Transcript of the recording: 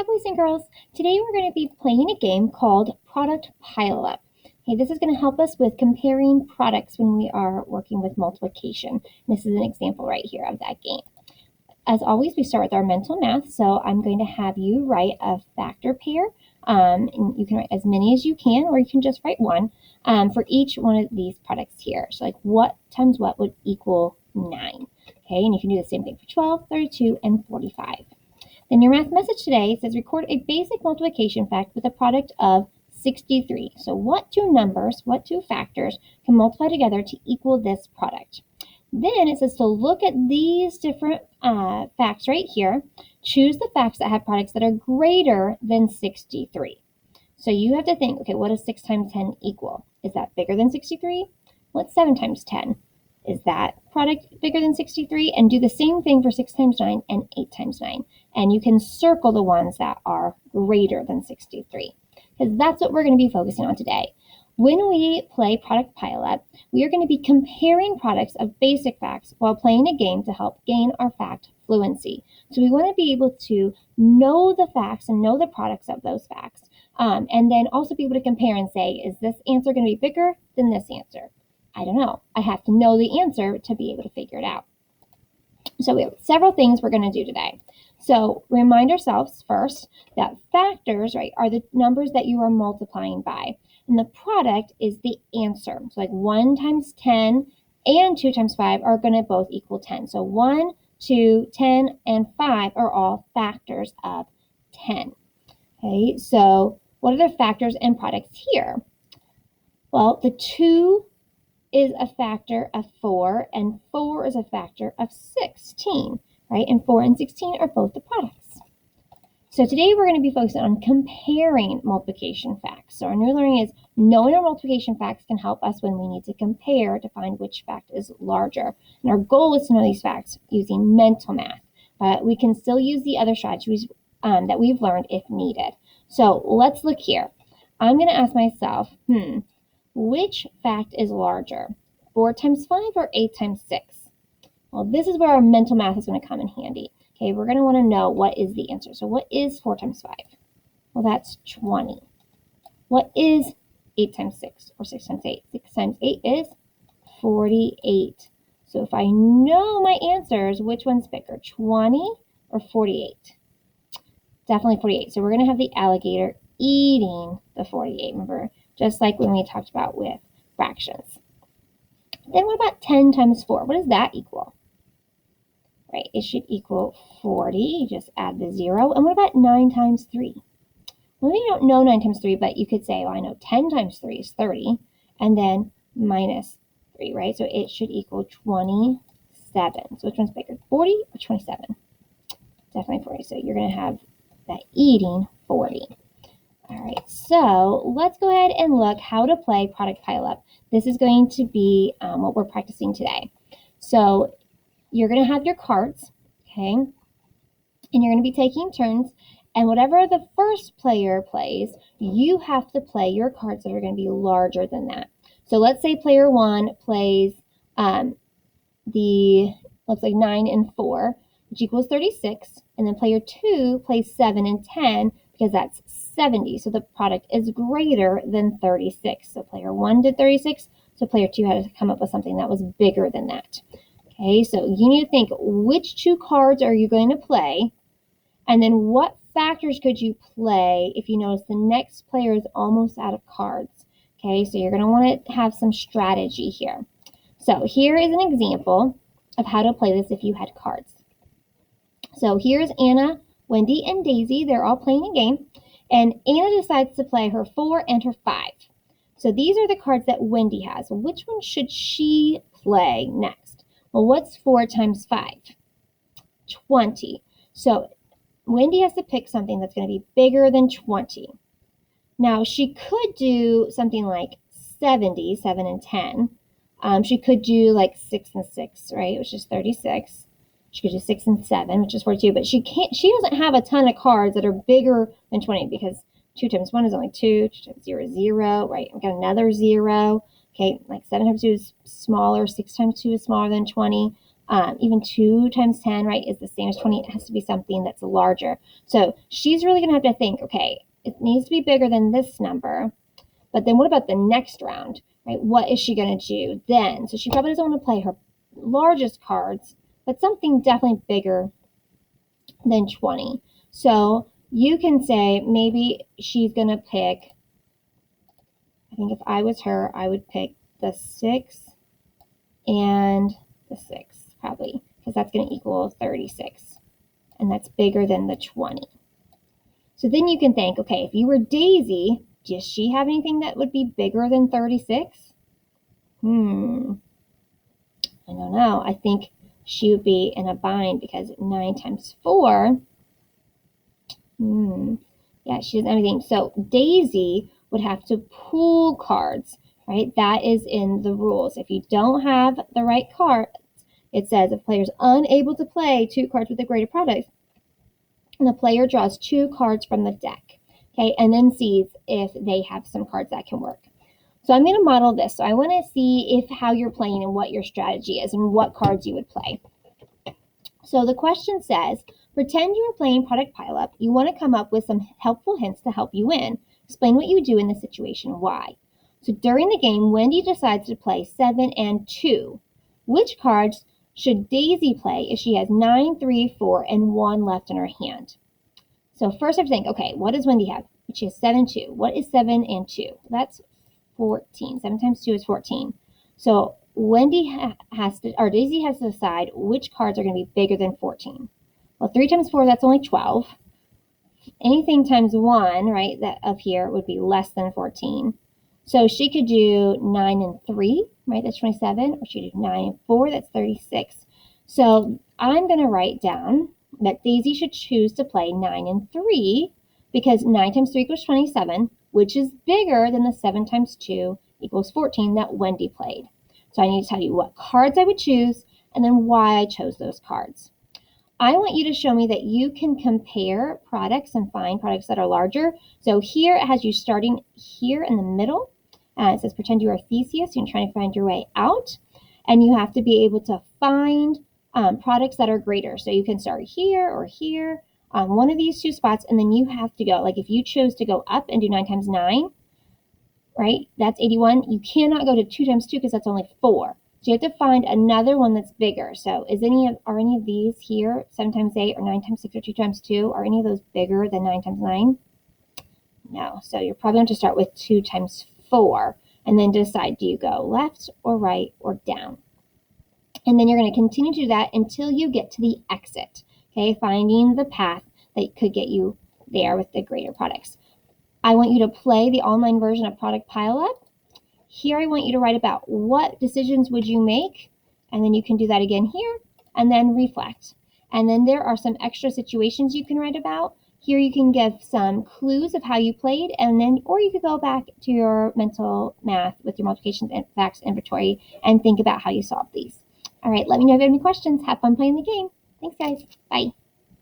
boys and girls. Today we're going to be playing a game called Product Pile-Up. Okay, this is going to help us with comparing products when we are working with multiplication. This is an example right here of that game. As always, we start with our mental math, so I'm going to have you write a factor pair. And you can write as many as you can, or you can just write one for each one of these products here. So like what times what would equal 9. Okay, and you can do the same thing for 12, 32, and 45. Then your math message today says record a basic multiplication fact with a product of 63. So what two numbers, what two factors can multiply together to equal this product? Then it says to look at these different facts right here. Choose the facts that have products that are greater than 63. So you have to think, okay, what does 6 times 10 equal? Is that bigger than 63? What's 7 times 10? Is that product bigger than 63? And do the same thing for 6 times 9 and 8 times 9. And you can circle the ones that are greater than 63, because that's what we're going to be focusing on today. When we play Product Pile-Up, we are going to be comparing products of basic facts while playing a game to help gain our fact fluency. So we want to be able to know the facts and know the products of those facts, and then also be able to compare and say, is this answer going to be bigger than this answer? I don't know. I have to know the answer to be able to figure it out. So we have several things we're going to do today. So remind ourselves first that factors, right, are the numbers that you are multiplying by. And the product is the answer. So like 1 times 10 and 2 times 5 are going to both equal 10. So 1, 2, 10, and 5 are all factors of 10. Okay, so what are the factors and products here? Well, the 2 is a factor of 4, and 4 is a factor of 16, right? And 4 and 16 are both the products. So today we're going to be focusing on comparing multiplication facts. So our new learning is knowing our multiplication facts can help us when we need to compare to find which fact is larger. And our goal is to know these facts using mental math, but we can still use the other strategies that we've learned if needed. So let's look here. I'm going to ask myself, which fact is larger, 4 times 5 or 8 times 6? Well, this is where our mental math is going to come in handy. Okay, we're going to want to know what is the answer. So what is 4 times 5? Well, that's 20. What is 8 times 6 or 6 times 8? 6 times 8 is 48. So if I know my answers, which one's bigger, 20 or 48? Definitely 48. So we're going to have the alligator eating the 48. Remember, just like when we talked about with fractions. Then what about 10 times 4? What does that equal? Right, it should equal 40. You just add the 0. And what about 9 times 3? Well, maybe you don't know 9 times 3, but you could say, well, I know 10 times 3 is 30, and then minus 3, right? So it should equal 27. So which one's bigger, 40 or 27? Definitely 40. So you're going to have that eating 40. All right, so let's go ahead and look how to play Product Pile-Up. This is going to be what we're practicing today. So you're going to have your cards, okay, and you're going to be taking turns, and whatever the first player plays, you have to play your cards that are going to be larger than that. So let's say player 1 plays looks like 9 and 4, which equals 36, and then player 2 plays 7 and 10, because that's 70, so the product is greater than 36. So player 1 did 36, so player 2 had to come up with something that was bigger than that. Okay, so you need to think, which 2 cards are you going to play? And then what factors could you play if you notice the next player is almost out of cards? Okay, so you're going to want to have some strategy here. So here is an example of how to play this if you had cards. So here's Anna, Wendy, and Daisy. They're all playing a game. And Anna decides to play her 4 and her 5. So these are the cards that Wendy has. Which one should she play next? Well, what's 4 times 5? 20. So Wendy has to pick something that's going to be bigger than 20. Now, she could do something like 70, 7 and 10. She could do like 6 and 6, right, which is 36. She could do 6 and 7, which is 42. But she doesn't have a ton of cards that are bigger than 20, because 2 times 1 is only 2. 2 times 0 is 0, right? I've got another 0. Okay, like 7 times 2 is smaller. 6 times 2 is smaller than 20. Even 2 times 10, right, is the same as 20. It has to be something that's larger. So she's really going to have to think, okay, it needs to be bigger than this number. But then what about the next round, right? What is she going to do then? So she probably doesn't want to play her largest cards, but something definitely bigger than 20. So you can say maybe she's going to pick, I think if I was her, I would pick the 6 and the 6 probably, because that's going to equal 36. And that's bigger than the 20. So then you can think, okay, if you were Daisy, does she have anything that would be bigger than 36? I don't know. I think she would be in a bind because 9 times 4, yeah, she doesn't have anything. So Daisy would have to pool cards, right? That is in the rules. If you don't have the right card, it says if player's unable to play 2 cards with a greater product, and the player draws 2 cards from the deck, okay, and then sees if they have some cards that can work. So I'm going to model this. So I want to see if how you're playing and what your strategy is and what cards you would play. So the question says, pretend you are playing product pileup. You want to come up with some helpful hints to help you win. Explain what you would do in this situation, why. So during the game, Wendy decides to play 7 and 2. Which cards should Daisy play if she has 9, 3, 4, and 1 left in her hand? So first I have to think, okay, what does Wendy have? She has 7, 2. What is 7 and 2? That's 14. 7 times 2 is 14. So Daisy has to decide which cards are going to be bigger than 14. Well, 3 times 4, that's only 12. Anything times 1, right, that up here would be less than 14. So she could do 9 and 3, right, that's 27, or she could do 9 and 4, that's 36. So I'm going to write down that Daisy should choose to play 9 and 3 because 9 times 3 equals 27, which is bigger than the 7 times 2 equals 14 that Wendy played. So I need to tell you what cards I would choose and then why I chose those cards. I want you to show me that you can compare products and find products that are larger. So here it has you starting here in the middle. It says pretend you are Theseus and you're trying to find your way out. And you have to be able to find products that are greater. So you can start here or here, one of these 2 spots, and then you have to go. Like if you chose to go up and do 9 times 9, right, that's 81. You cannot go to 2 times 2 because that's only 4. So you have to find another one that's bigger. So are any of these here, 7 times 8 or 9 times 6 or 2 times 2, are any of those bigger than 9 times 9? No. So you're probably going to start with 2 times 4 and then decide, do you go left or right or down? And then you're going to continue to do that until you get to the exit, okay, finding the path that could get you there with the greater products. I want you to play the online version of Product Pileup. Here I want you to write about what decisions would you make, and then you can do that again here, and then reflect. And then there are some extra situations you can write about. Here you can give some clues of how you played, and then, or you could go back to your mental math with your multiplication and facts inventory and think about how you solve these. All right, let me know if you have any questions. Have fun playing the game. Thanks, guys. Bye.